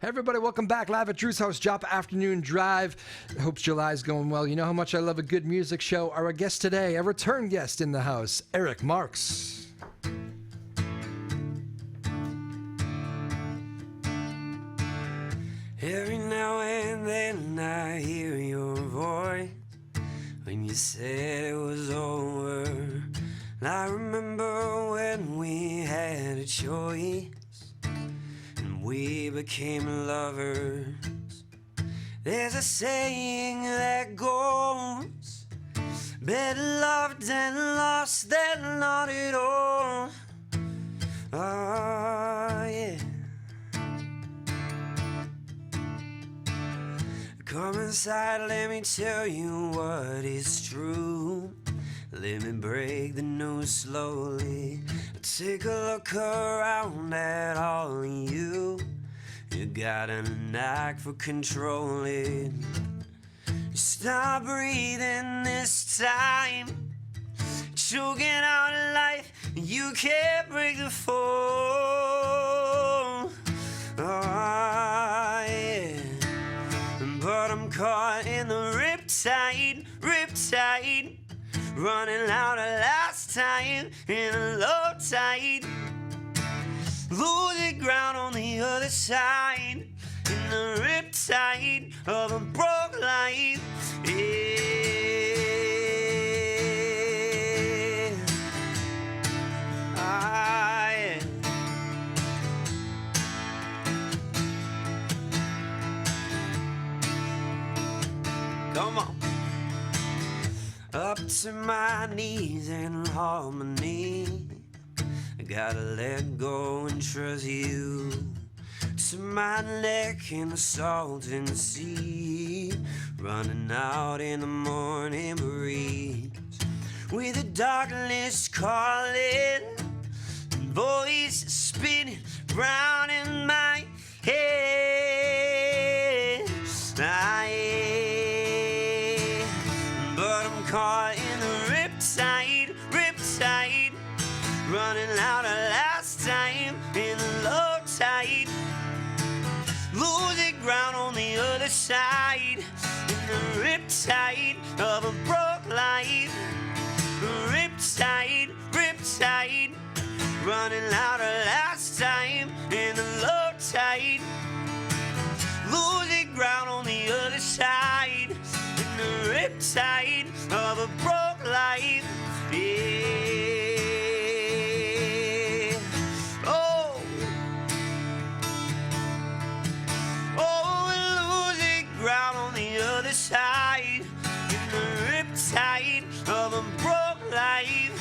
Hey everybody, welcome back live at Drew's house, Joppa Afternoon Drive. I hope July's going well. You know how much I love a good music show. Our guest today, a return guest in the house, Marcs. Every now and then I hear your voice when you said it was over. And I remember when we had a choice and we became lovers. There's a saying that goes, better loved and lost than not at all. Oh, yeah. Come inside, let me tell you what is true. Let me break the news slowly. Take a look around at all of you. You got a knack for controlling. Stop breathing this time. Choking out life, you can't break the fall. Oh, yeah. But I'm caught in the riptide, running out of last time in a low tide. Losing ground on the other side in the riptide of a broke life. Yeah. Yeah. Come on. Up to my knees in harmony. I gotta let go and trust you. To my neck in the salton sea. Running out in the morning breeze. With the darkness calling. Voice spinning round in my head. But I'm caught in the riptide, running out of last time in the low tide. Losing ground on the other side in the riptide of a broke life. Riptide, running out of last time in the low tide. Losing ground on the other side in the riptide of a broke life. Yeah. Oh, we're losing ground on the other side in the riptide of a broke life.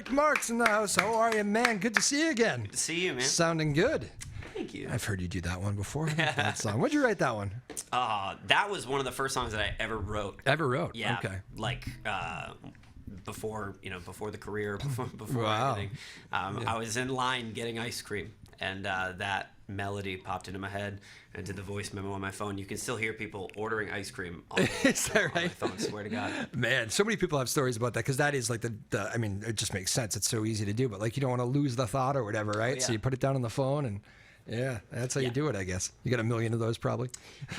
Marcs in the house. How are you, man? Good to see you again. Good to see you, man. Sounding good. Thank you. I've heard you do that one before. That song. When'd you write that one? That was one of the first songs that I ever wrote. Yeah. Okay. Like before the career, before Wow. everything. I was in line getting ice cream, and that melody popped into my head. And I did the voice memo on my phone. You can still hear people ordering ice cream on Is that right? my phone, I swear to God. Man, so many people have stories about that because that is like I mean, it just makes sense. It's so easy to do, but like you don't want to lose the thought or whatever, right? Oh, yeah. So you put it down on the phone and yeah, that's how you do it, I guess. You got a million of those probably.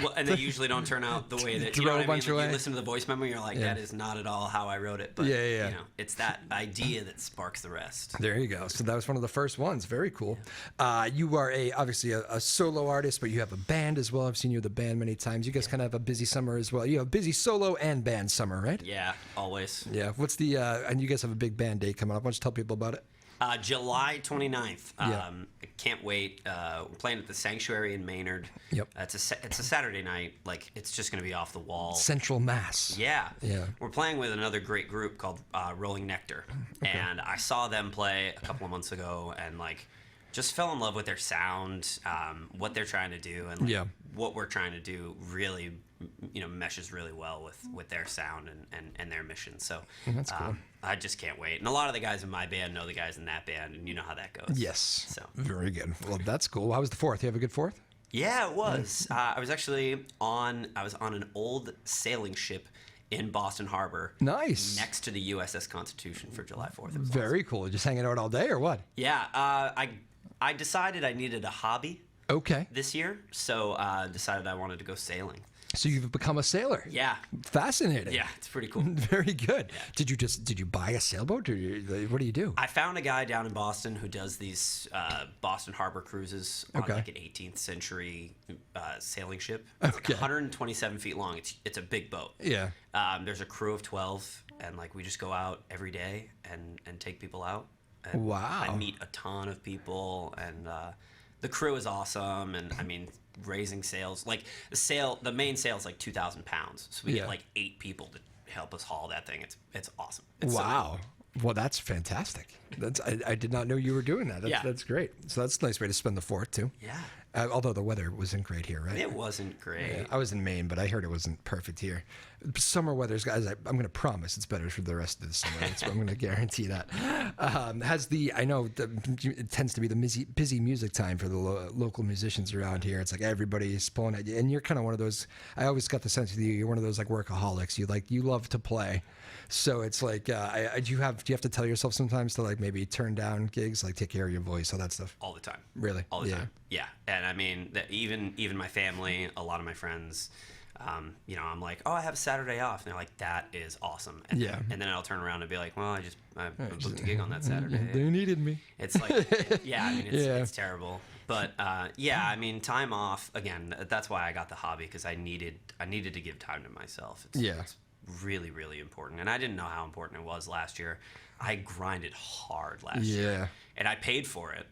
Well, and they usually don't turn out the way that, you Throw know a what I mean? bunch Like, away. you listen to the voice memo, you're like, that is not at all how I wrote it. But, Yeah. you know, it's that idea that sparks the rest. There you go. So that was one of the first ones. Very cool. You are obviously a solo artist, but you have a band as well. I've seen you with a band many times. You guys kind of have a busy summer as well. You have a busy solo and band summer, right? Yeah, always. Yeah. What's the and you guys have a big band date coming up. Why don't you tell people about it? July 29th. Yeah. I can't wait. We're playing at the Sanctuary in Maynard. Yep. It's a Saturday night. Like, it's just going to be off the wall. Central Mass. Yeah. Yeah. We're playing with another great group called Rolling Nectar. Okay. And I saw them play a couple of months ago and, like, just fell in love with their sound, what they're trying to do, and like, what we're trying to do really, you know, meshes really well with their sound and their mission. So that's cool. I just can't wait. And a lot of the guys in my band know the guys in that band, and you know how that goes. Yes. So very good. Well, that's cool. How was the fourth? You have a good fourth? Yeah, it was. I was actually on an old sailing ship in Boston Harbor. Nice. Next to the USS Constitution for July 4th. It was Very awesome. cool. Just hanging out all day or what? Yeah, I decided I needed a hobby Okay. this year, so decided I wanted to go sailing. So you've become a sailor. Yeah. Fascinating. Yeah, it's pretty cool. Very good. Yeah. Did you buy a sailboat or what do you do? I found a guy down in Boston who does these Boston Harbor cruises on Okay. like an 18th century sailing ship. It's Okay. like 127 feet long. It's a big boat. Yeah. There's a crew of 12, and like we just go out every day and take people out. And Wow. I meet a ton of people, and the crew is awesome. And I mean, raising sails, like the main sail is like 2,000 pounds, so we Yeah. get like 8 people to help us haul that thing. It's awesome. It's so Wow. Well, that's fantastic. I did not know you were doing that. Yeah. That's great. So that's a nice way to spend the 4th too. Yeah. Although the weather wasn't great here, right? It wasn't great. Yeah, I was in Maine, but I heard it wasn't perfect here. Summer weather's, guys, I'm going to promise it's better for the rest of the summer. I'm going to guarantee that. I know it tends to be the busy music time for the local musicians around here. It's like everybody's pulling at you. And you're kind of one of those, I always got the sense with you, you're one of those like workaholics. You love to play. So it's like, do you have to tell yourself sometimes to like maybe turn down gigs, like take care of your voice, all that stuff? All the time. Really? All the Yeah. time. Yeah. And I mean, even my family, a lot of my friends, I'm like, oh, I have a Saturday off. And they're like, that is awesome. And Yeah. and then I'll turn around and be like, well, I booked a gig on that Saturday. They needed me. It's like, yeah, I mean, Yeah. it's terrible. But I mean, time off, again, that's why I got the hobby, because I needed to give time to myself. It's really, really important. And I didn't know how important it was last year. I grinded hard last year. And I paid for it.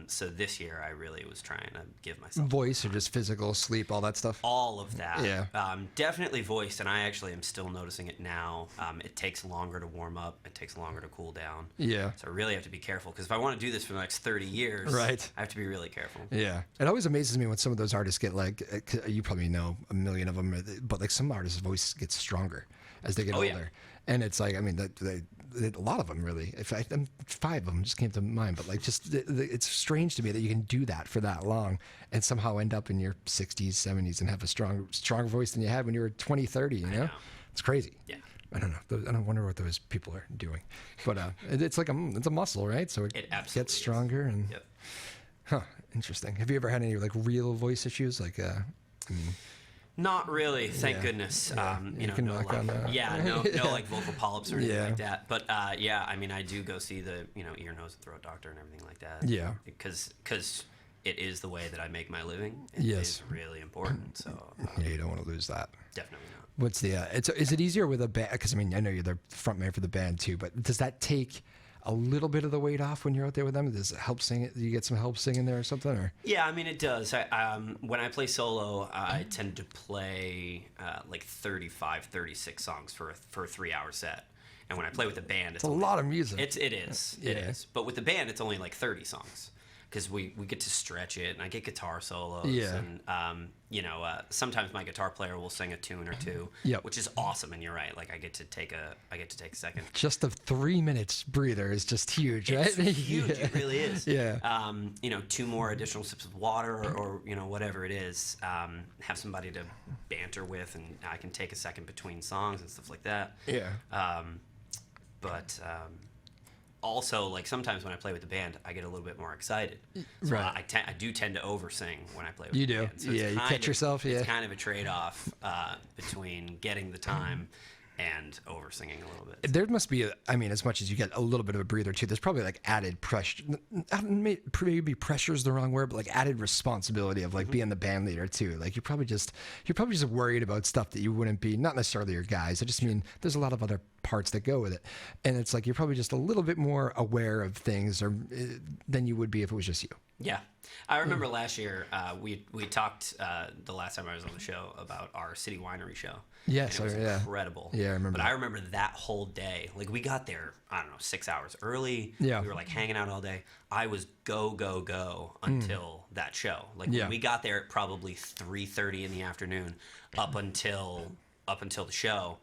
So this year I really was trying to give myself Voice or just physical, sleep, all that stuff? all of that. Yeah. Definitely voice, and I actually am still noticing it now. It takes longer to warm up. It takes longer to cool down. Yeah. So I really have to be careful, because if I want to do this for the next 30 years, Right. I have to be really careful. Yeah. It always amazes me when some of those artists get like, you probably know a million of them, but like some artists' voice gets stronger as they get older. Yeah. And it's like, I mean, a lot of them really, 5 of them just came to mind, but like just, it's strange to me that you can do that for that long and somehow end up in your 60s, 70s and have a stronger voice than you had when you were 20, 30, you know? It's crazy. Yeah. I don't know. I don't wonder what those people are doing, but it's like it's a muscle, right? So it absolutely gets stronger and, Yep. huh, interesting. Have you ever had any like real voice issues? Like, Not really, thank Yeah. goodness. Yeah. You can no, knock like, on that. no like vocal polyps or anything Yeah. like that. But I mean, I do go see the ear, nose, and throat doctor and everything like that. Yeah. Because it is the way that I make my living. It Yes. is really important. So yeah, you don't want to lose that. definitely not. What's the? Is it easier with a band? Because I mean, I know you're the front man for the band too, but does that take a little bit of the weight off when you're out there with them? Does it help sing it? Do you get some help singing there or something? Or Yeah, I mean, it does. When I play solo, I tend to play like 35, 36 songs for a 3-hour set. And when I play with the band, it's a lot of music. It is. Yeah. It is. But with the band, it's only like 30 songs, because we get to stretch it, and I get guitar solos. Yeah. And sometimes my guitar player will sing a tune or two, Yep. which is awesome. And you're right. Like I get to take a second. Just a 3 minutes breather is just huge, right? It's huge. Yeah. It really is. Yeah. 2 more additional sips of water, or whatever it is. Have somebody to banter with, and I can take a second between songs and stuff like that. Yeah. But also, like sometimes when I play with the band, I get a little bit more excited. So Right. I do tend to oversing when I play with You the do. band. So Yeah, it's you kind catch yourself, yeah. It's kind of a trade-off between getting the time and oversinging a little bit. There must be, as much as you get a little bit of a breather too, there's probably like added pressure. Maybe pressure is the wrong word, but like added responsibility of like being the band leader too. Like you're probably just worried about stuff that you wouldn't be, not necessarily your guys. I just mean there's a lot of other parts that go with it, and it's like you're probably just a little bit more aware of things than you would be if it was just you. Yeah. I remember last year we talked the last time I was on the show about our city winery show. Yes, and it was yeah. incredible. Yeah, I remember But that. I remember that whole day. Like we got there, I don't know, 6 hours early. Yeah. We were like hanging out all day. I was go until that show. Like Yeah. when we got there at probably 3:30 in the afternoon, up until the show.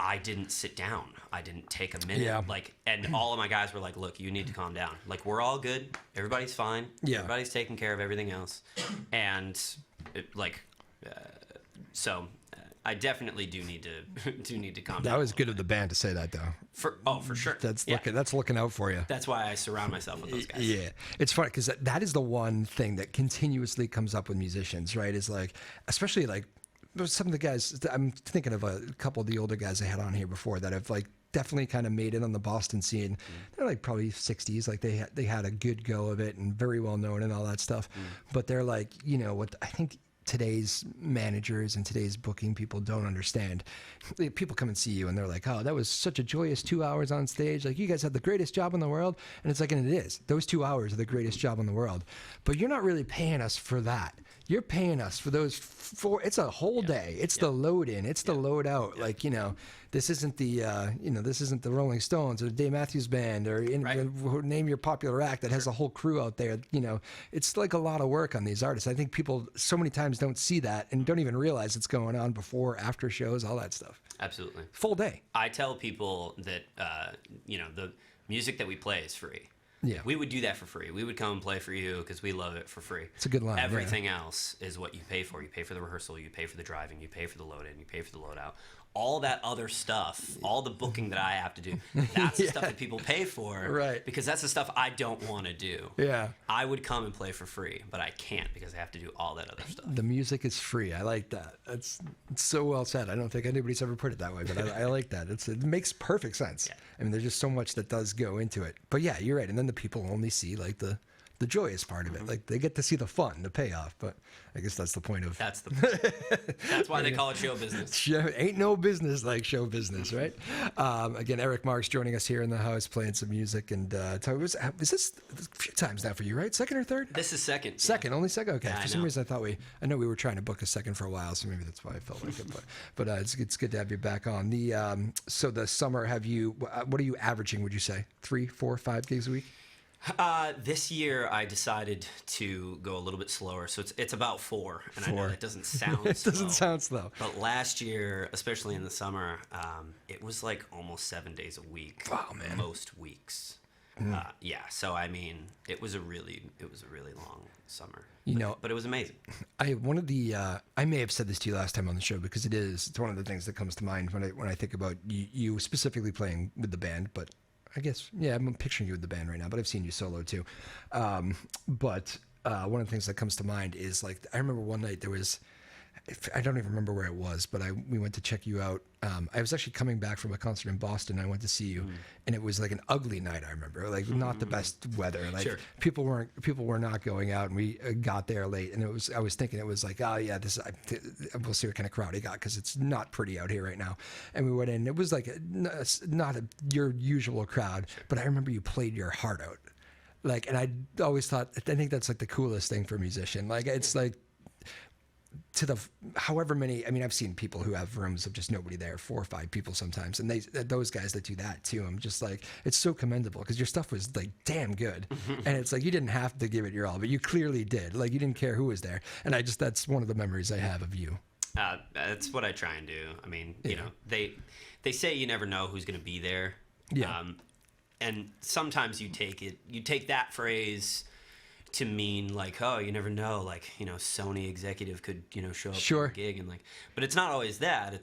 I didn't sit down. I didn't take a minute. Yeah. And all of my guys were like, "Look, you need to calm down. Like, we're all good. Everybody's fine. Yeah. Everybody's taking care of everything else." And I definitely do need to calm down. That was good of the band to say that, though. For sure. That's looking out for you. That's why I surround myself with those guys. Yeah, it's funny because that is the one thing that continuously comes up with musicians, right? Is like, especially like some of the guys. I'm thinking of a couple of the older guys I had on here before that have like definitely kind of made it on the Boston scene. They're like probably 60s, like they had a good go of it and very well known and all that stuff. But they're like, what I think today's managers and today's booking people don't understand. People come and see you and they're like, oh, that was such a joyous 2 hours on stage. Like, you guys had the greatest job in the world. And it's like, and it is. Those 2 hours are the greatest job in the world. But you're not really paying us for that. You're paying us for those it's a whole day. It's the load in. It's the load out. Like, this isn't the, this isn't the Rolling Stones or the Dave Matthews Band or name your popular act that has a whole crew out there. It's like a lot of work on these artists. I think people so many times don't see that and don't even realize it's going on before, after shows, all that stuff. Absolutely. Full day. I tell people that, the music that we play is free. Yeah. We would do that for free. We would come and play for you because we love it for free. It's a good line. Everything else is what you pay for. You pay for the rehearsal, you pay for the driving, you pay for the load in, you pay for the load out. All that other stuff, all the booking that I have to do, that's the stuff that people pay for. Right. Because that's the stuff I don't want to do. Yeah. I would come and play for free, but I can't because I have to do all that other stuff. The music is free. I like that. It's so well said. I don't think anybody's ever put it that way, but I like that. It makes perfect sense. Yeah. I mean, there's just so much that does go into it. But yeah, you're right. And then the people only see like the joyous part of it. Like, they get to see the fun, the payoff. But I guess that's the point of... That's why they call it show business. Ain't no business like show business, right? Again, Eric Marcs joining us here in the house, playing some music. And is this a few times now for you, right? Second or third? This is second. Second, only second? Okay. Yeah, for some reason, I know we were trying to book a second for a while, so maybe that's why I felt like it. But it's good to have you back on. So the summer, what are you averaging, would you say? 3, 4, 5 gigs a week? This year I decided to go a little bit slower, so it's about 4, and 4. I know that doesn't sound it doesn't sound slow. But last year, especially in the summer, it was like almost 7 days a week. Wow, man! Most weeks. So I mean, it was a really long summer. But it was amazing. I may have said this to you last time on the show because it's one of the things that comes to mind when I think about you specifically playing with the band, but. I guess, yeah, I'm picturing you with the band right now, but I've seen you solo too. But one of the things that comes to mind is like, I remember one night there was, I don't even remember where it was, but we went to check you out. I was actually coming back from a concert in Boston. I went to see you, and it was like an ugly night. I remember, like not the best weather. Like people were not going out, and we got there late. And I was thinking it was like, oh yeah, we'll see what kind of crowd he got because it's not pretty out here right now. And we went in. It was like not your usual crowd, but I remember you played your heart out. Like, and I always thought, I think that's like the coolest thing for a musician. Like, it's like. To the however many, I mean, I've seen people who have rooms of just nobody there, 4 or 5 people sometimes, and those guys that do that too, I'm just like, it's so commendable because your stuff was like damn good, and it's like you didn't have to give it your all, but you clearly did. Like, you didn't care who was there, and that's one of the memories I have of you. That's what I try and do. I mean, they say you never know who's going to be there, and sometimes you take that phrase to mean like, oh, you never know, like, Sony executive could, show up for a gig, and like, but it's not always that.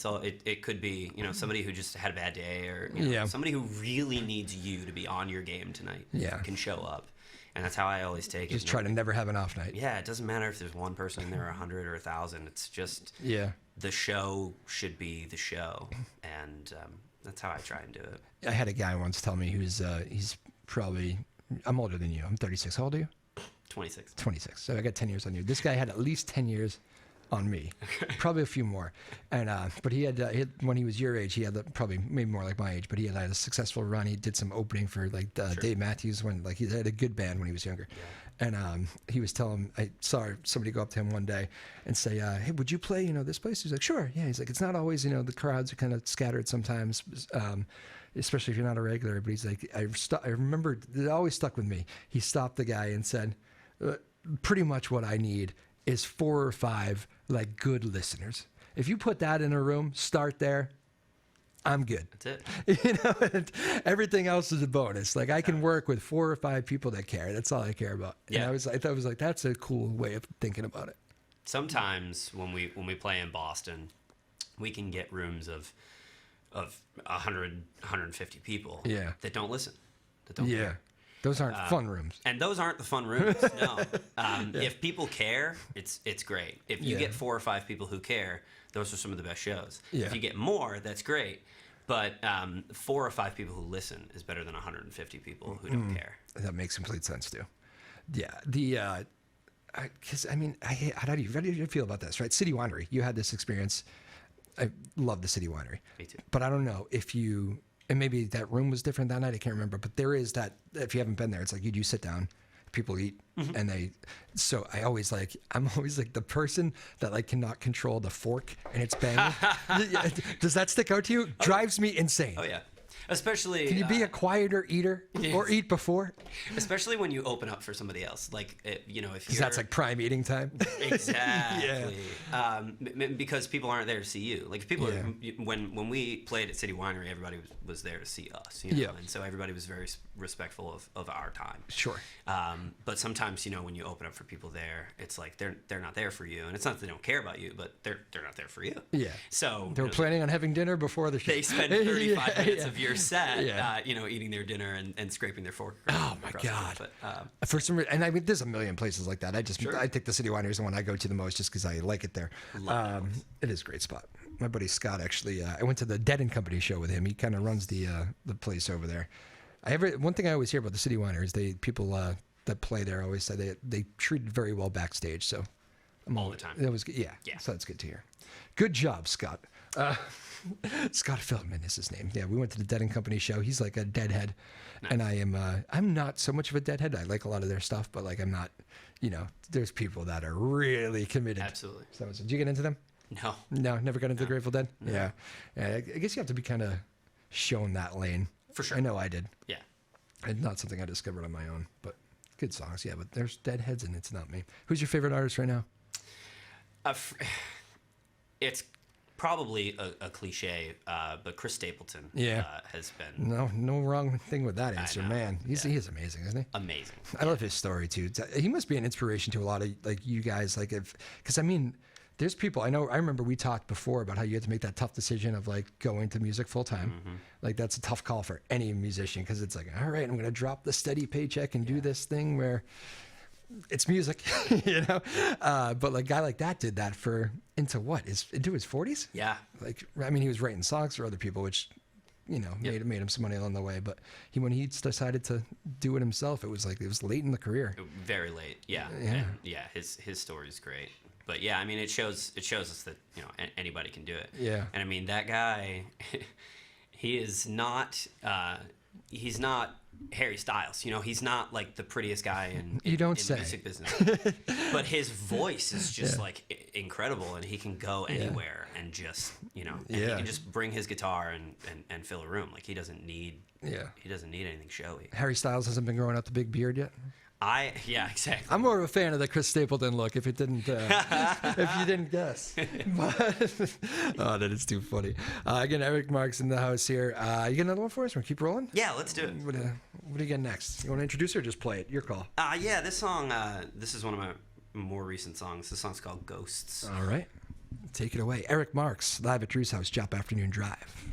It could be, somebody who just had a bad day, or somebody who really needs you to be on your game tonight. Can show up, and that's how I always take it. Just try to never have an off night. Yeah, it doesn't matter if there's one person in there, or 100 or 1,000. It's just the show should be the show, and that's how I try and do it. I had a guy once tell me he's probably, I'm older than you. I'm 36. How old are you? 26. So I got 10 years on you. This guy had at least 10 years on me, probably a few more. And but he had when he was your age, he had probably maybe more like my age, but he had a successful run. He did some opening for like Dave Matthews when like he had a good band when he was younger. And he was telling, I saw somebody go up to him one day and say, hey, would you play, this place? He's like, sure. Yeah. He's like, it's not always, the crowds are kind of scattered sometimes, especially if you're not a regular. But he's like, I remember, it always stuck with me. He stopped the guy and said, pretty much what I need is 4 or 5 like good listeners. If you put that in a room, start there, I'm good. That's it. Everything else is a bonus. Like, I can work with 4 or 5 people that care. That's all I care about. Yeah. And I thought it was like, that's a cool way of thinking about it. Sometimes when we play in Boston, we can get rooms of 100, 150 people Yeah. that don't listen, that don't Yeah. care. Those aren't fun rooms. And those aren't the fun rooms. No. If people care, it's great. If you Yeah. get 4 or 5 people who care, those are some of the best shows. Yeah. If you get more, that's great. But 4 or 5 people who listen is better than 150 people who don't care. That makes complete sense too. Yeah. Because how do you feel about this? Right, City Winery. You had this experience. I love the City Winery. Me too. But I don't know if you, and maybe that room was different that night. I can't remember. But there is that. If you haven't been there, it's like you sit down, people eat, and they. So I'm always like the person that like cannot control the fork and it's banging. Does that stick out to you? Drives me insane. Oh yeah. Especially. Can you be a quieter eater or eat before? Especially when you open up for somebody else, like if you're. Because that's like prime eating time. Exactly. Because people aren't there to see you. Like people, when we played at City Winery, everybody was there to see us. And so everybody was very respectful of our time. Sure. But sometimes when you open up for people there, it's like they're not there for you, and it's not that they don't care about you, but they're not there for you. Yeah. So they were planning on having dinner before the show. They spend 35 minutes of your set, eating their dinner and scraping their fork. Oh my God! But, for some reason, and I mean, there's a million places like that. I think the City Winery is the one I go to the most, just because I like it there. It is a great spot. My buddy Scott actually, I went to the Dead and Company show with him. He kind of runs the place over there. One thing I always hear about the City Winery is people that play there always say they treated very well backstage. So all the time. That was good. Yeah. So that's good to hear. Good job, Scott. Scott Feldman is his name. Yeah, we went to the Dead and Company show. He's like a deadhead, and I'm not so much of a deadhead. I like a lot of their stuff, but like I'm not. There's people that are really committed. Absolutely. So did you get into them? No, never got into the Grateful Dead. No. Yeah, I guess you have to be kind of shown that lane. For sure. I know I did. Yeah. It's not something I discovered on my own, but good songs. Yeah, but there's deadheads, and it's not me. Who's your favorite artist right now? It's probably a cliche, but Chris Stapleton has been... No wrong thing with that answer, man. He is amazing, isn't he? Amazing. I love his story, too. He must be an inspiration to a lot of, like, you guys, like, because, I mean, there's people, I remember we talked before about how you had to make that tough decision of, like, going to music full-time. Like, that's a tough call for any musician, because it's like, all right, I'm going to drop the steady paycheck and do this thing where... It's music, but like a guy like that did that into his 40s. Yeah. Like, I mean, he was writing songs for other people, which, made him some money along the way. But when he decided to do it himself, it was late in the career. Very late. Yeah. And his story is great. But yeah, I mean, it shows us that, anybody can do it. Yeah. And I mean, that guy, he is not, he's not Harry Styles. He's not like the prettiest guy in the music business. But his voice is just like incredible, and he can go anywhere and just, he can just bring his guitar and fill a room. Like he doesn't need anything showy. Harry Styles hasn't been growing out the big beard yet. Exactly. I'm more of a fan of the Chris Stapleton look. If you didn't guess, but, that is too funny. Again, Eric Marcs in the house here. You got another one for us? Want to keep rolling? Yeah, let's do it. What do you get next? You want to introduce it or just play it? Your call. This song. This is one of my more recent songs. This song's called Ghosts. All right, take it away, Eric Marcs, live at Drew's house, Joppa Afternoon Drive.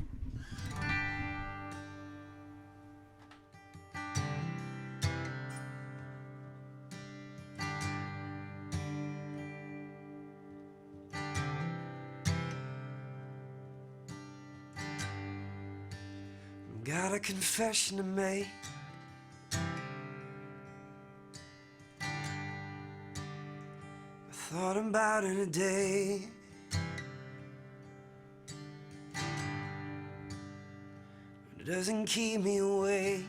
Got a confession to make. I thought about it a day. It doesn't keep me awake.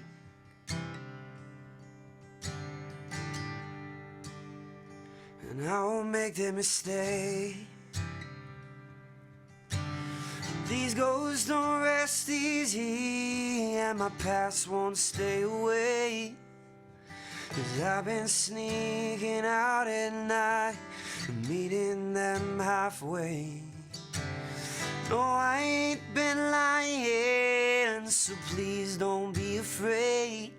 And I won't make that mistake. These ghosts don't rest easy, and my past won't stay away. 'Cause I've been sneaking out at night and meeting them halfway. No, I ain't been lying, so please don't be afraid.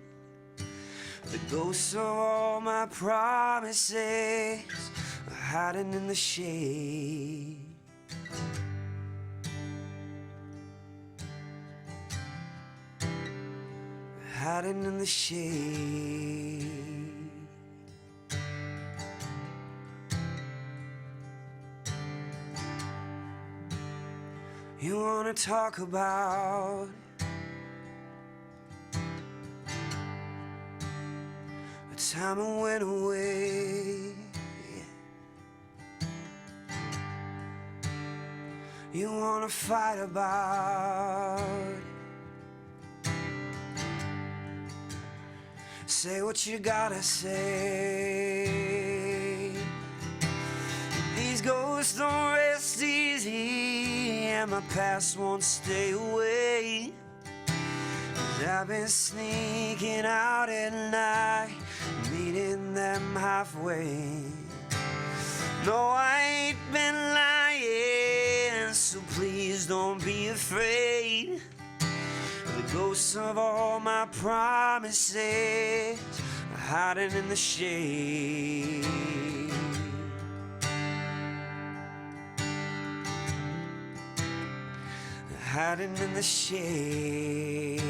The ghosts of all my promises are hiding in the shade. hiding in the shade. You wanna talk about the time I went away. You wanna fight about it. Say what you gotta say. These ghosts don't rest easy, and my past won't stay away. 'Cause I've been sneaking out at night, meeting them halfway. No, I ain't been lying, so please don't be afraid. The ghosts of all my promises are hiding in the shade. Hiding in the shade.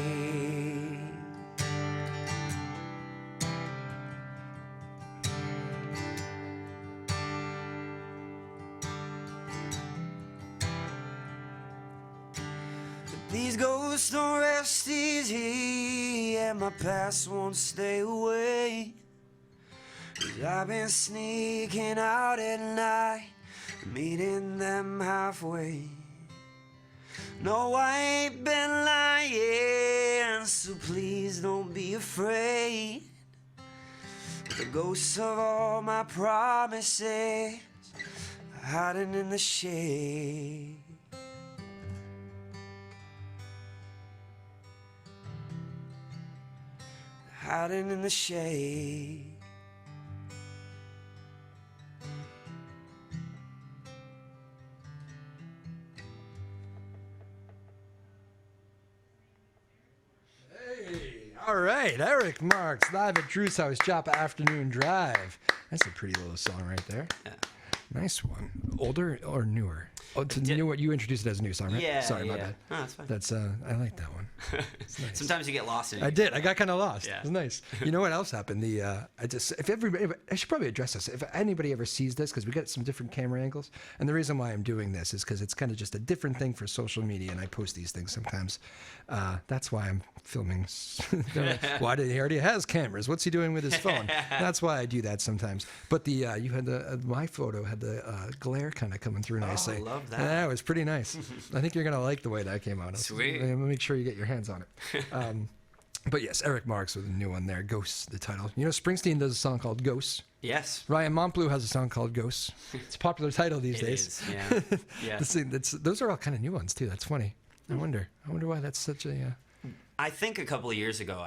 These ghosts don't rest easy, and my past won't stay away. 'Cause I've been sneaking out at night, meeting them halfway. No, I ain't been lying, so please don't be afraid. The ghosts of all my promises are hiding in the shade. Hiding in the shade. All right, Eric Marcs, live at Drew's House, Joppa Afternoon Drive. That's a pretty little song right there. Yeah. Nice one. Older or newer? Oh, it's new. You introduced it as a new song, right? Yeah. Sorry, my bad. No, that's fine. That's I like that one. It's nice. Sometimes you get lost in it. I did. I got kind of lost. Yeah. It was nice. You know what else happened? I should probably address this. If anybody ever sees this, because we got some different camera angles, and the reason why I'm doing this is because it's kind of just a different thing for social media, and I post these things sometimes. That's why I'm filming. Why did he already has cameras? What's he doing with his phone? That's why I do that sometimes. But you had my photo had the glare kind of coming through nicely. I love that. Yeah, it was pretty nice. I think you're gonna like the way that came out. Sweet. Make sure you get your hands on it. But yes, Eric Marcs with a new one there, Ghosts, the title. You know, Springsteen does a song called Ghosts. Yes. Ryan Montbleu has a song called Ghosts. It's a popular title these days. Is, yeah. Yeah. Those are all kind of new ones too. That's funny. I wonder why that's such a. I think a couple of years ago,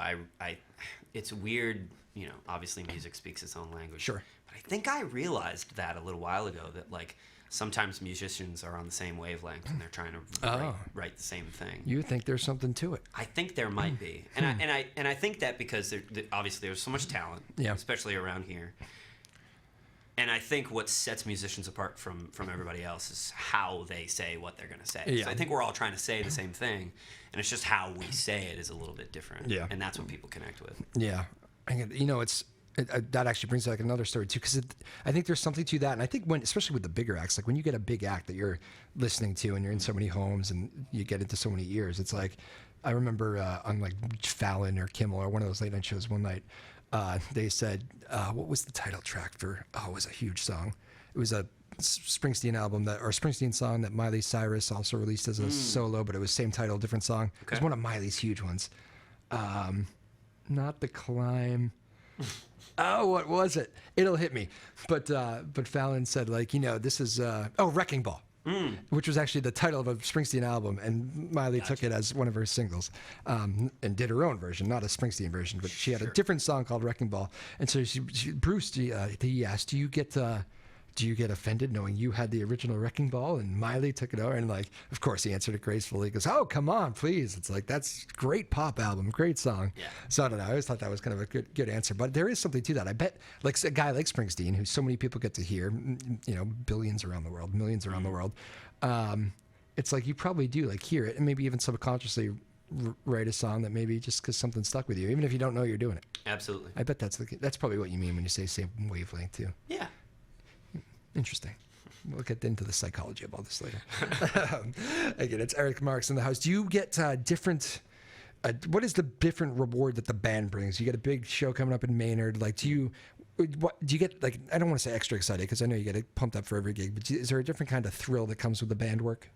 it's weird. You know, obviously music speaks its own language. Sure. But I think I realized that a little while ago that like sometimes musicians are on the same wavelength and they're trying to write the same thing. You think there's something to it? I think there might be, and I think that because obviously there's so much talent, especially around here. And I think what sets musicians apart from everybody else is how they say what they're going to say. Yeah. So I think we're all trying to say the same thing, and it's just how we say it is a little bit different. Yeah. And that's what people connect with. Yeah. You know, that actually brings like another story too, because I think there's something to that, and I think especially with the bigger acts, like when you get a big act that you're listening to and you're in so many homes and you get into so many ears, it's like I remember on like Fallon or Kimmel or one of those late night shows one night, they said, what was the title track for? Oh, it was a huge song. It was a Springsteen song that Miley Cyrus also released as a solo, but it was same title, different song. Okay. It was one of Miley's huge ones. Not The Climb. Oh, what was it? It'll hit me. But Fallon said, like, you know, this is Wrecking Ball. Which was actually the title of a Springsteen album, and Miley took it as one of her singles, and did her own version, not a Springsteen version, but she had a different song called Wrecking Ball. And so Bruce, he asked, do you get offended knowing you had the original Wrecking Ball and Miley took it over? And like, of course, he answered it gracefully. He goes, oh, come on, please. It's like, that's great pop album, great song. Yeah. So I don't know. I always thought that was kind of a good answer. But there is something to that. I bet, like a guy like Springsteen, who so many people get to hear, you know, billions around the world, millions around the world. It's like you probably do like hear it, and maybe even subconsciously write a song that maybe just because something stuck with you, even if you don't know you're doing it. Absolutely. I bet that's probably what you mean when you say same wavelength too. Yeah. Interesting. We'll get into the psychology of all this later. Again, it's Eric Marcs in the house. Do you get different? What is the different reward that the band brings? You get a big show coming up in Maynard. Like, do you get like? I don't want to say extra excited because I know you get pumped up for every gig. But is there a different kind of thrill that comes with the band work?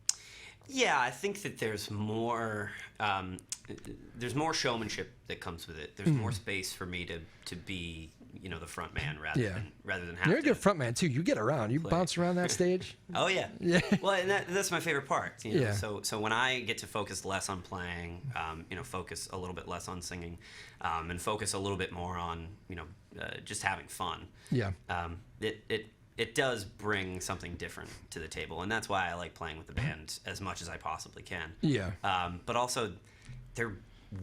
Yeah, I think that there's more showmanship that comes with it. There's more space for me to be, the front man rather than have. You're a good front man too. You get around. You bounce around that stage. Oh yeah. Yeah. Well, and that's my favorite part. Yeah. So when I get to focus less on playing, focus a little bit less on singing, and focus a little bit more on just having fun. Yeah. It does bring something different to the table, and that's why I like playing with the band as much as I possibly can. Yeah. But also, they're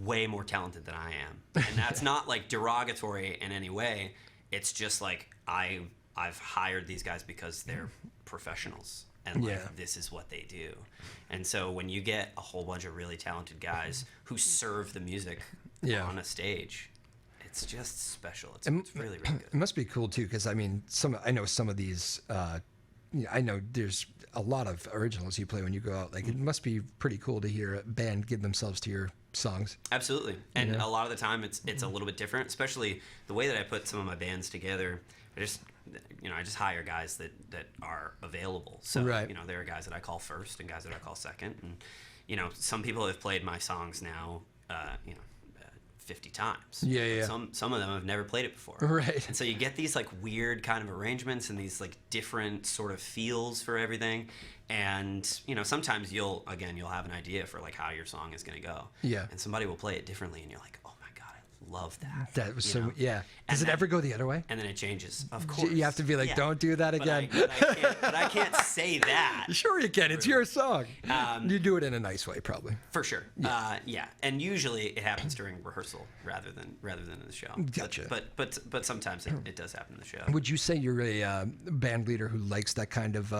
way more talented than I am, and that's not like derogatory in any way. It's just like I've hired these guys because they're professionals, and this is what they do. And so when you get a whole bunch of really talented guys who serve the music on a stage, it's just special. It's really, really good. It must be cool too, because I mean, I know some of these. I know there's a lot of originals you play when you go out. Like, it must be pretty cool to hear a band give themselves to your songs. Absolutely, and a lot of the time it's a little bit different. Especially the way that I put some of my bands together. I just hire guys that are available. So there are guys that I call first and guys that I call second, and some people have played my songs now. 50 times. Yeah. Some of them have never played it before. Right. And so you get these like weird kind of arrangements and these like different sort of feels for everything. And sometimes you'll have an idea for like how your song is going to go. Yeah. And somebody will play it differently, and you're like, oh my god, I love that. That was so. Yeah. Does it ever go the other way? And then it changes. Of course. You have to be like, don't do that again. But I can't say that. Sure you can. It's your song. You do it in a nice way, probably. For sure. Yeah. And usually it happens during rehearsal rather than in the show. Gotcha. But sometimes it does happen in the show. Would you say you're a band leader who likes that kind of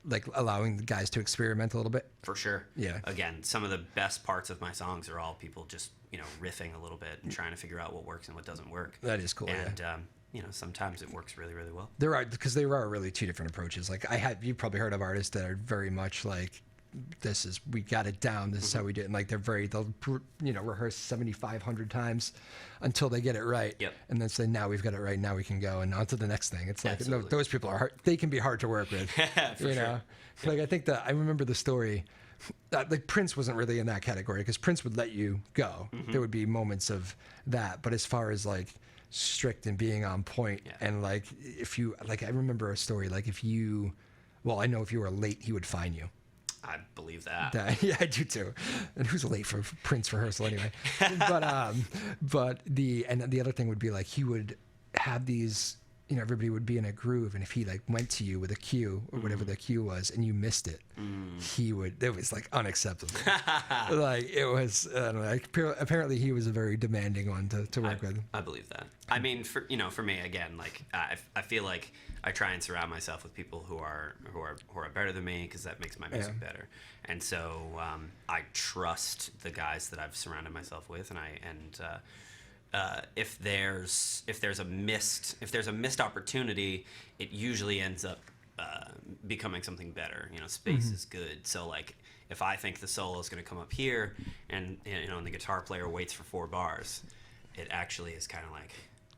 like allowing the guys to experiment a little bit? For sure. Yeah. Again, some of the best parts of my songs are all people just riffing a little bit and trying to figure out what works and what doesn't work. That is cool. And sometimes it works really, really well. There are really two different approaches. Like you've probably heard of artists that are very much like, we got it down. This is how we do it. And like they'll rehearse 7,500 times until they get it right. Yep. And then say, now we've got it right. Now we can go and on to the next thing. It's like, Absolutely. no, those people are hard. They can be hard to work with. For sure. Like I think I remember the story. Like Prince wasn't really in that category because Prince would let you go. There would be moments of that, but as far as like strict and being on point, and like if you I remember a story like I know if you were late, he would fine you. I believe that. Yeah, I do too. And who's late for Prince rehearsal anyway? but the other thing would be like he would have these. Everybody would be in a groove, and if he like went to you with a cue or whatever the cue was, and you missed it, it was like unacceptable. Like it was, I don't know. Apparently, he was a very demanding one to work with. I believe that. I mean, for me again, like I feel like I try and surround myself with people who are better than me because that makes my music better. And so I trust the guys that I've surrounded myself with, if there's a missed opportunity, it usually ends up becoming something better. Space is good. So like if I think the solo is going to come up here, and and the guitar player waits for 4 bars, it actually is kind of like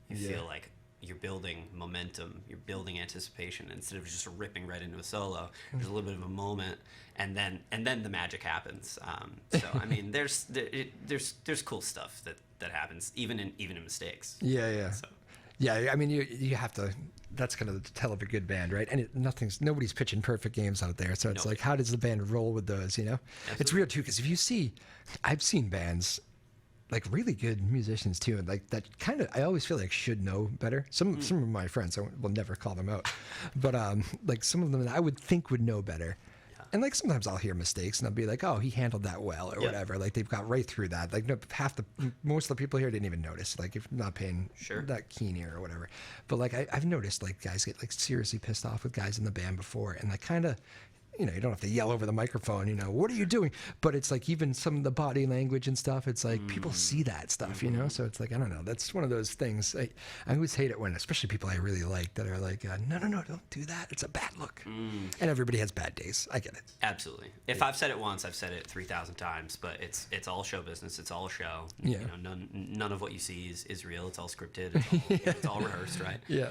you feel like you're building momentum, you're building anticipation instead of just ripping right into a solo. There's a little bit of a moment, and then the magic happens. So I mean, there's cool stuff that happens even in mistakes. Yeah. So. Yeah, I mean, you have to. That's kind of the tell of a good band, right? And nobody's pitching perfect games out there. So it's like, how does the band roll with those? Absolutely. It's weird too because I've seen bands. Like really good musicians too, and like that kind of I always feel like should know better. Some of my friends, I will never call them out, but like some of them I would think would know better. And like sometimes I'll hear mistakes and I'll be like, oh, he handled that well or whatever. Like they've got right through that. Like most of the people here didn't even notice. Like if not paying that keen ear or whatever. But like I've noticed like guys get like seriously pissed off with guys in the band before, and like kind of you don't have to yell over the microphone, what are you doing? But it's like even some of the body language and stuff, it's like people see that stuff, so it's like, I don't know, that's one of those things. I always hate it when, especially people I really like that are like, no, don't do that. It's a bad look. And everybody has bad days. I get it. Absolutely. If I've said it once, I've said it 3,000 times, but it's all show business. It's all a show. Yeah. None of what you see is real. It's all scripted. It's all rehearsed, right? Yeah.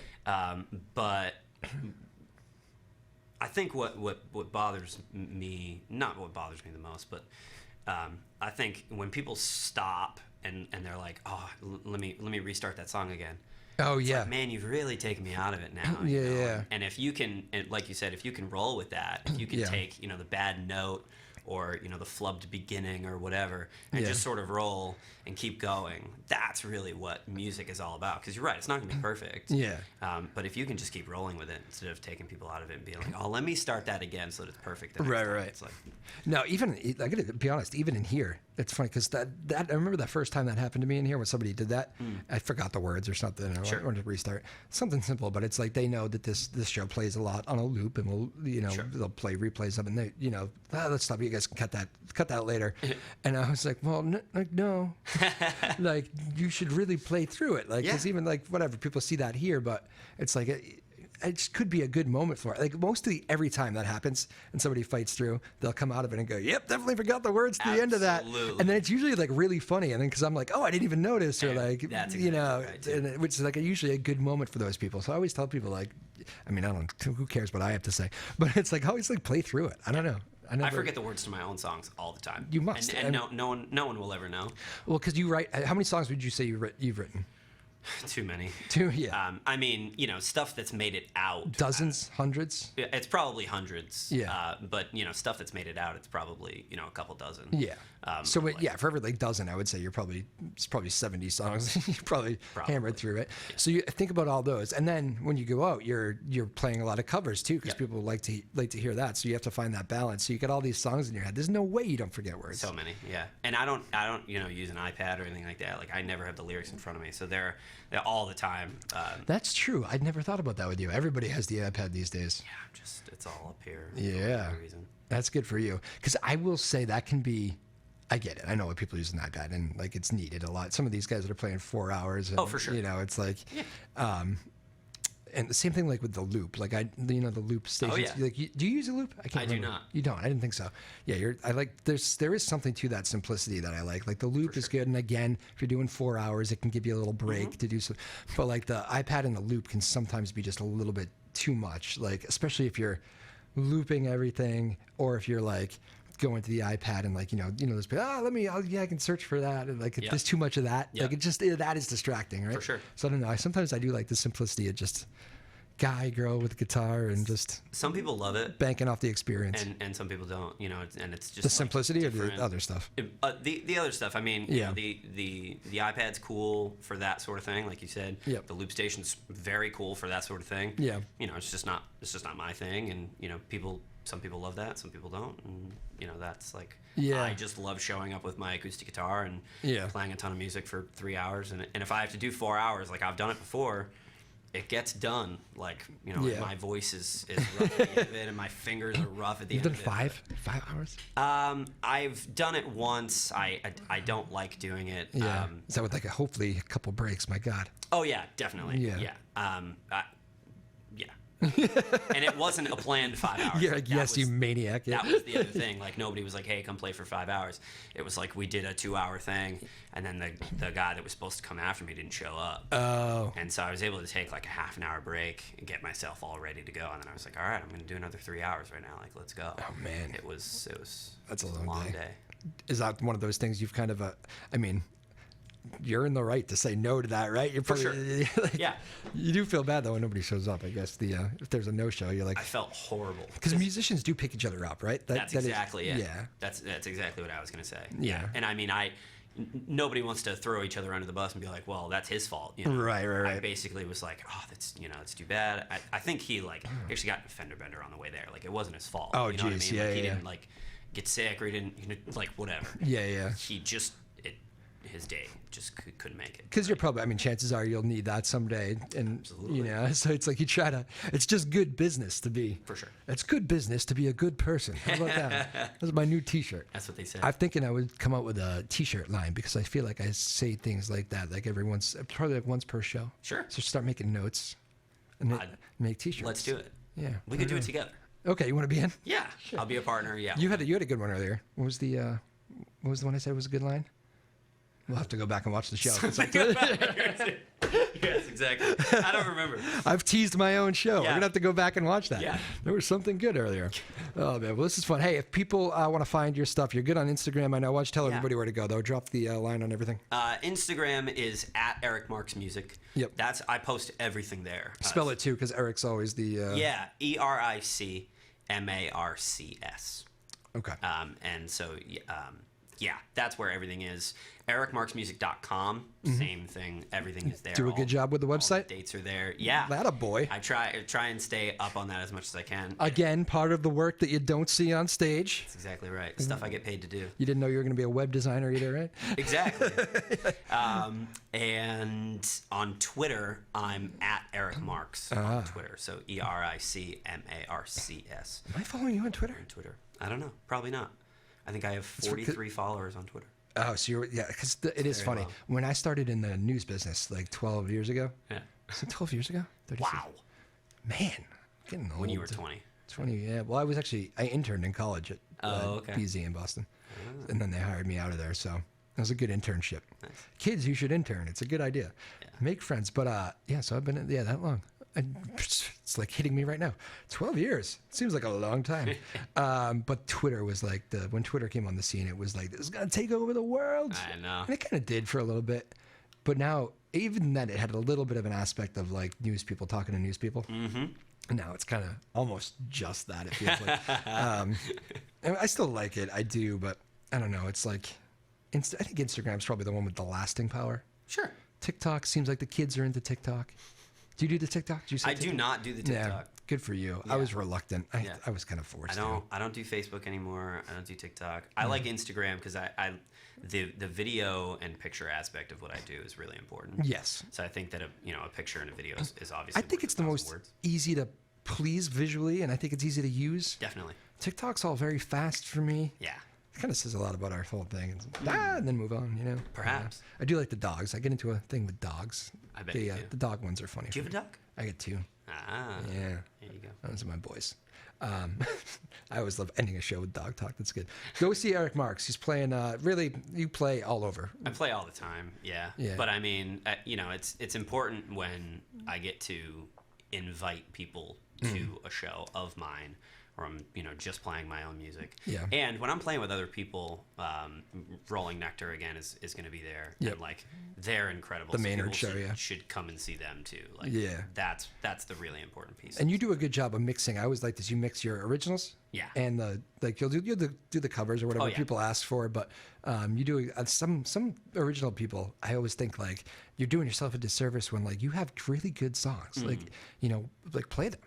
But I think what bothers me, not what bothers me the most, but I think when people stop and they're like, oh, let me restart that song again. Oh, it's yeah. like, man, you've really taken me out of it now. Yeah. And if you can, like you said, if you can roll with that, if you can take, the bad note or, the flubbed beginning or whatever, and just sort of roll and keep going, that's really what music is all about. Because you're right, it's not going to be perfect. Yeah. But if you can just keep rolling with it instead of taking people out of it and being like, oh, let me start that again so that it's perfect. Right. It's like, no, even, I got to be honest, even in here, it's funny because that I remember the first time that happened to me in here when somebody did that. I forgot the words or something. I wanted to restart. Something simple, but it's like they know that this show plays a lot on a loop, and we'll they'll play replays of it. And they let's stop. You guys can cut that later. And I was like, well, no, like you should really play through it. Like because even like whatever people see that here, but it's like. It just could be a good moment for it. Like every time that happens and somebody fights through, they'll come out of it and go, "Yep, definitely forgot the words to the end of that." And then it's usually like really funny, and then because I'm like, "Oh, I didn't even notice," or like, that's exactly right, and which is like usually a good moment for those people. So I always tell people like, I mean, I don't, who cares what I have to say, but it's like always like play through it. I don't know. I forget the words to my own songs all the time. You must, and no one will ever know. Well, because you write. How many songs would you say you've written? Too many. Yeah. I mean, stuff that's made it out. Dozens, hundreds? It's probably hundreds. Yeah. But, stuff that's made it out, it's probably, a couple dozen. Yeah. For every dozen, I would say it's probably 70 songs. You probably hammered through it. Yeah. So you think about all those. And then when you go out, you're playing a lot of covers too, because people like to hear that. So you have to find that balance. So you get all these songs in your head. There's no way you don't forget words. So many, yeah. And I don't use an iPad or anything like that. Like I never have the lyrics in front of me. So they're all the time. That's true. I'd never thought about that with you. Everybody has the iPad these days. Yeah, it's all up here. Yeah. For no reason. That's good for you. Because I will say that can be, I get it. I know what people use an iPad, and like it's needed a lot. Some of these guys that are playing 4 hours. And, for sure. It's like, and the same thing like with the loop. Like the loop stations. Oh, yeah. Like, do you use a loop? I do not. You don't. I didn't think so. Yeah, there is something to that simplicity that I like. Like the loop is good, and again, if you're doing 4 hours, it can give you a little break to do so. But like the iPad and the loop can sometimes be just a little bit too much. Like especially if you're looping everything, or if you're like going to the iPad and like there's I can search for that, and like if there's too much of that, like it just that is distracting, right? For sure. So I don't know. Sometimes I do like the simplicity of just guy, girl with a guitar and just some people love it, banking off the experience, and some people don't. And it's just the simplicity or the other stuff. The other stuff. I mean, the iPad's cool for that sort of thing, like you said. Yep. The loop station's very cool for that sort of thing. Yeah. It's just not my thing, and some people love that, some people don't, and that's like I just love showing up with my acoustic guitar and playing a ton of music for 3 hours, and if I have to do 4 hours, like I've done it before, it gets done. Like my voice is rough at the end of it, and my fingers are rough at the end of it. You've done 5 hours? I've done it once. I don't like doing it. Yeah. Is that with like hopefully a couple breaks? My God. Oh yeah, definitely. Yeah. Yeah. And it wasn't a planned 5 hours. Yeah, like, yes, you maniac. That was the other thing. Like nobody was like, "Hey, come play for 5 hours." It was like we did a 2 hour thing, and then the guy that was supposed to come after me didn't show up. Oh. And so I was able to take like a half an hour break and get myself all ready to go. And then I was like, "All right, I'm going to do another 3 hours right now. Like, let's go." Oh man. It was. That's a long day. Is that one of those things you've kind of I mean, you're in the right to say no to that, right? You're probably, for sure. Yeah. You do feel bad though when nobody shows up. I guess if there's a no-show, you're like. I felt horrible because musicians do pick each other up, right? That's exactly it. Yeah. That's exactly what I was gonna say. Yeah. And I mean, nobody wants to throw each other under the bus and be like, well, that's his fault. Right. I basically was like, oh, that's it's too bad. I think he actually got a fender bender on the way there. Like it wasn't his fault. Oh, you know geez. He didn't like get sick or he didn't like whatever. Yeah. He just his day just couldn't make it. Because you're probably, I mean, chances are you'll need that someday, and you know, so it's like you try to. It's just good business to be. For sure. It's good business to be a good person. How about that? That's my new T-shirt. That's what they say. I'm thinking I would come out with a T-shirt line because I feel like I say things like that, like probably like once per show. Sure. So start making notes and make T-shirts. Let's do it. Yeah. We could do it together. Okay, you want to be in? Yeah, sure. I'll be a partner. Yeah. You had a good one earlier. What was the one I said was a good line? We'll have to go back and watch the show. Yes, exactly. I don't remember. I've teased my own show. We're gonna have to go back and watch that. Yeah. There was something good earlier. Oh man, well this is fun. Hey, if people want to find your stuff, you're good on Instagram. I know. Why don't you tell everybody where to go though? Drop the line on everything. Instagram is at Eric Marcs Music. Yep. I post everything there. Spell it too, because Eric's always the. Yeah, EricMarcs. Okay. And so yeah, that's where everything is. EricMarcsMusic.com, same thing. Everything is there. Do a good job with the website. All the dates are there. Yeah. That a boy. I try and stay up on that as much as I can. Again, part of the work that you don't see on stage. That's exactly right. Stuff I get paid to do. You didn't know you were going to be a web designer either, right? Exactly. And on Twitter, I'm at Eric Marcs on Twitter. So EricMarcs. Am I following you on Twitter? On Twitter. I don't know. Probably not. I think I have 43 followers on Twitter. Oh, so because it is funny. Well. When I started in the news business like 12 years ago. Yeah. Was it 12 years ago? 36? Wow. Man, getting old. When you were 20. 20, yeah. Well, I interned in college at BZ in Boston. And then they hired me out of there, so it was a good internship. Nice. Kids, you should intern. It's a good idea. Yeah. Make friends. But, so I've been, that long. It's like hitting me right now. 12 years. Seems like a long time. But Twitter was like, when Twitter came on the scene, it was like, this is going to take over the world. I know. And it kind of did for a little bit. But now, even then, it had a little bit of an aspect of like news people talking to news people. Mm-hmm. And now it's kind of almost just that, it feels like. And I still like it. I do. But I don't know. It's like, I think Instagram's probably the one with the lasting power. Sure. TikTok seems like the kids are into TikTok. Do you do the TikTok? I do not do the TikTok. Yeah, good for you. Yeah. I was reluctant. I was kind of forced. I don't do Facebook anymore. I don't do TikTok. I like Instagram because the video and picture aspect of what I do is really important. Yes. So I think that a picture and a video is obviously. I think it's the most easy to please visually, and I think it's easy to use. Definitely. TikTok's all very fast for me. Yeah. It kind of says a lot about our whole thing, and then move on. Perhaps. I do like the dogs. I get into a thing with dogs. I bet you do. The dog ones are funny. Do you have a dog? I get 2. Ah. Yeah. There you go. Those are my boys. I always love ending a show with dog talk. That's good. Go see Eric Marcs. He's playing. Really, you play all over. I play all the time. Yeah. But I mean, it's important when I get to invite people to a show of mine, or I'm just playing my own music. Yeah. And when I'm playing with other people, Rolling Nectar again is going to be there. Yep. And like they're incredible. The Maynard show, should come and see them too. Like that's the really important piece. And you do a good job of mixing. I always like this. You mix your originals. Yeah. And you'll do the covers or whatever people ask for, but you do some original people. I always think like you're doing yourself a disservice when like you have really good songs. Like play them.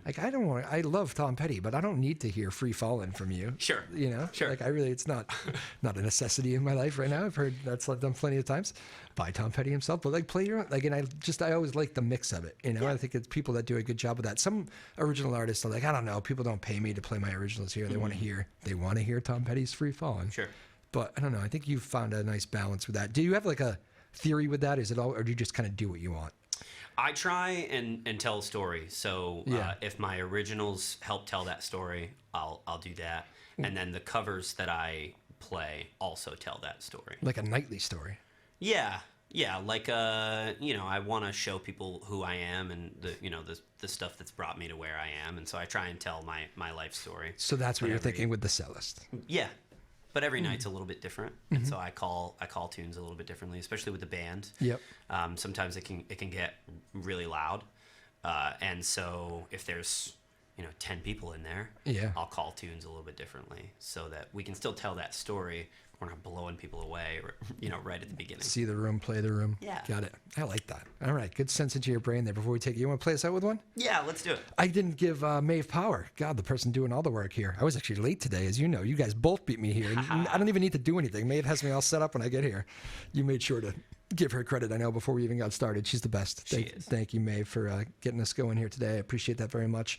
Like I love Tom Petty, but I don't need to hear "Free Fallin'" from you. Sure. Sure. Like it's not a necessity in my life right now. I've heard that's done plenty of times by Tom Petty himself, but like play your own. Like, and I always like the mix of it. I think it's people that do a good job of that. Some original artists are like, I don't know, people don't pay me to play my originals here. They want to hear Tom Petty's "Free Fallin'." Sure. But I don't know. I think you've found a nice balance with that. Do you have like a theory with that? Is it all, or do you just kind of do what you want? I try and tell a story. So if my originals help tell that story, I'll do that. And then the covers that I play also tell that story. Like a nightly story. Yeah. Like I want to show people who I am and the stuff that's brought me to where I am, and so I try and tell my life story. So that's what you're thinking with the cellist. Yeah. But every night's a little bit different, and so I call tunes a little bit differently, especially with the band. Yep. Sometimes it can get really loud, and so if there's 10 people in there, I'll call tunes a little bit differently so that we can still tell that story. We're not blowing people away, right at the beginning. See the room, play the room. Yeah. Got it. I like that. All right. Good sense into your brain there. Before we take it, you want to play us out with one? Yeah, let's do it. I didn't give Maeve power. God, the person doing all the work here. I was actually late today, as you know. You guys both beat me here. I don't even need to do anything. Maeve has me all set up when I get here. You made sure to give her credit, I know, before we even got started. She's the best. Thank you, Maeve, for getting us going here today. I appreciate that very much.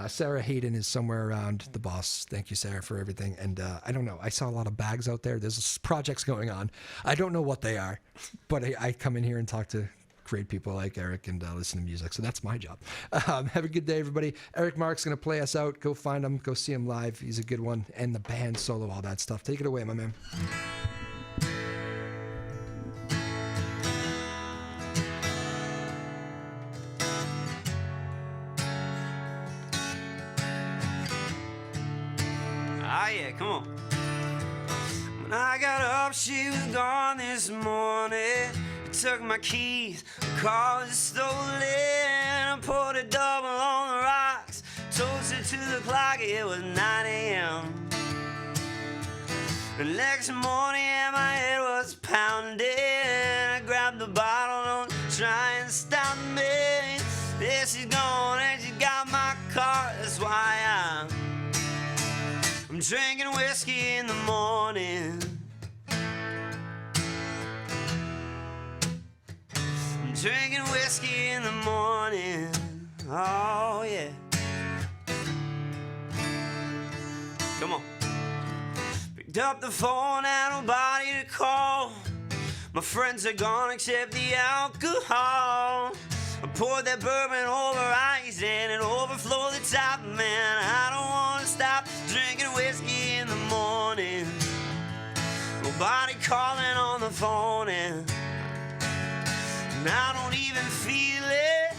Sarah Hayden is somewhere around, the boss. Thank you, Sarah, for everything. And I don't know. I saw a lot of bags out there. There's projects going on. I don't know what they are, but I come in here and talk to great people like Eric and listen to music. So that's my job. Have a good day, everybody. Eric Marcs going to play us out. Go find him. Go see him live. He's a good one. And the band, solo, all that stuff. Take it away, my man. Yeah, come on. When I got up, she was gone this morning. I took my keys, car was stolen. I poured a double on the rocks, toasted to the clock, it was 9 a.m. The next morning, my head was pounding. I grabbed the bottle, don't try and stop me. Yeah, she's gone and she got my car, that's why I'm drinking whiskey in the morning. I'm drinking whiskey in the morning. Oh yeah. Come on. Picked up the phone, had nobody to call. My friends are gone except the alcohol. I poured that bourbon over ice and it overflowed the top. Man, I don't want to stop drinking whiskey in the morning. Nobody calling on the phone and I don't even feel it.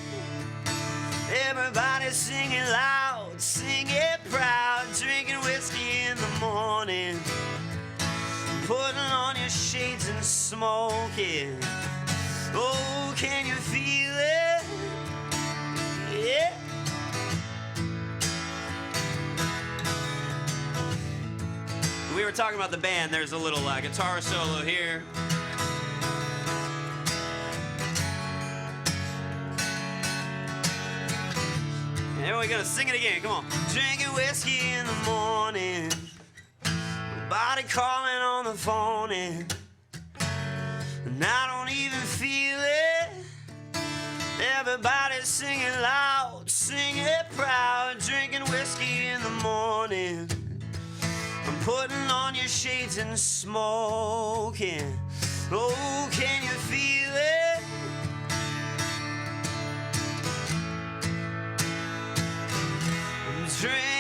Everybody's singing loud, singing proud, drinking whiskey in the morning. Putting on your shades and smoking. Oh, can you feel it? Yeah. We were talking about the band. There's a little guitar solo here. And we're gonna sing it again. Come on. Drinking whiskey in the morning. Nobody calling on the phone and I don't even feel it. Everybody's singing loud, singing proud, drinking whiskey in the morning. I'm putting on your shades and smoking. Oh, can you feel it? I'm drinking